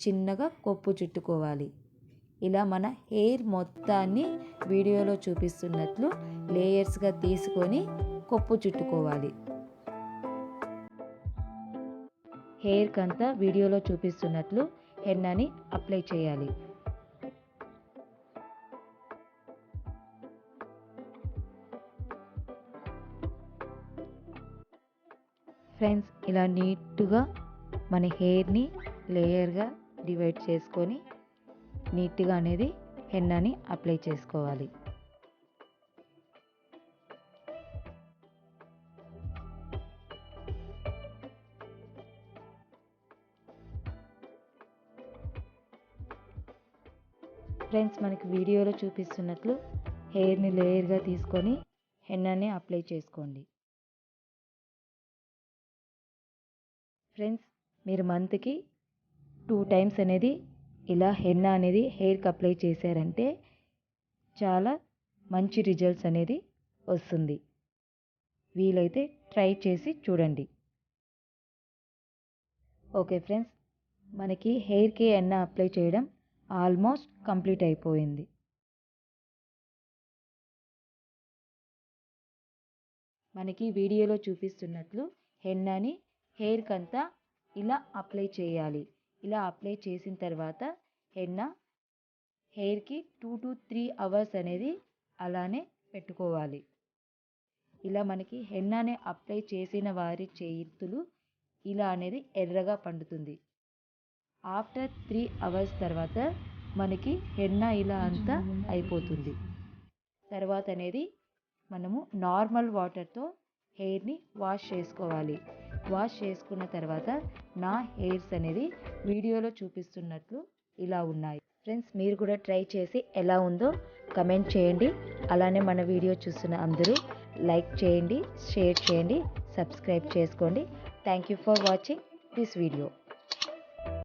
చిన్నగా కొప్పు చుట్టుకోవాలి. ఇలా మన హెయిర్ మొత్తాన్ని వీడియోలో చూపిస్తున్నట్లు లేయర్స్గా తీసుకొని కొప్పు చుట్టుకోవాలి. హెయిర్కి అంతా వీడియోలో చూపిస్తున్నట్లు హెన్నాని అప్లై చేయాలి. ఫ్రెండ్స్, ఇలా నీట్గా మన హెయిర్ని లేయర్గా డివైడ్ చేసుకొని నీట్గా అనేది హెన్నాని అప్లై చేసుకోవాలి. ఫ్రెండ్స్, మనకి వీడియోలో చూపిస్తున్నట్లు హెయిర్ని లేయర్గా తీసుకొని హెన్నాని అప్లై చేసుకోండి. ఫ్రెండ్స్, మీరు మంత్కి 2 టైమ్స్ అనేది ఇలా హెన్నా అనేది హెయిర్కి అప్లై చేశారంటే చాలా మంచి రిజల్ట్స్ అనేది వస్తుంది. వీలైతే ట్రై చేసి చూడండి. ఓకే ఫ్రెండ్స్, మనకి హెయిర్కి హెన్నా అప్లై చేయడం ఆల్మోస్ట్ కంప్లీట్ అయిపోయింది. మనకి వీడియోలో చూపిస్తున్నట్లు హెన్నాని హెయిర్కి అంతా ఇలా అప్లై చేయాలి. ఇలా అప్లై చేసిన తర్వాత హెన్నా హెయిర్కి 2 to 3 అవర్స్ అనేది అలానే పెట్టుకోవాలి. ఇలా మనకి హెన్నాని అప్లై చేసిన వారి చేతులు ఇలా అనేది ఎర్రగా పండుతుంది. ఆఫ్టర్ 3 అవర్స్ తర్వాత మనకి హెన్నా ఇలా అంతా అయిపోతుంది. తర్వాత అనేది మనము నార్మల్ వాటర్తో హెయిర్ని వాష్ చేసుకోవాలి. వాష్ చేసుకున్న తర్వాత నా హెయిర్స్ అనేది వీడియోలో చూపిస్తున్నట్లు ఇలా ఉన్నాయి. ఫ్రెండ్స్, మీరు కూడా ట్రై చేసి ఎలా ఉందో కమెంట్ చేయండి. అలానే మన వీడియో చూస్తున్న అందరూ లైక్ చేయండి, షేర్ చేయండి, సబ్స్క్రైబ్ చేసుకోండి. Thank you for watching this video.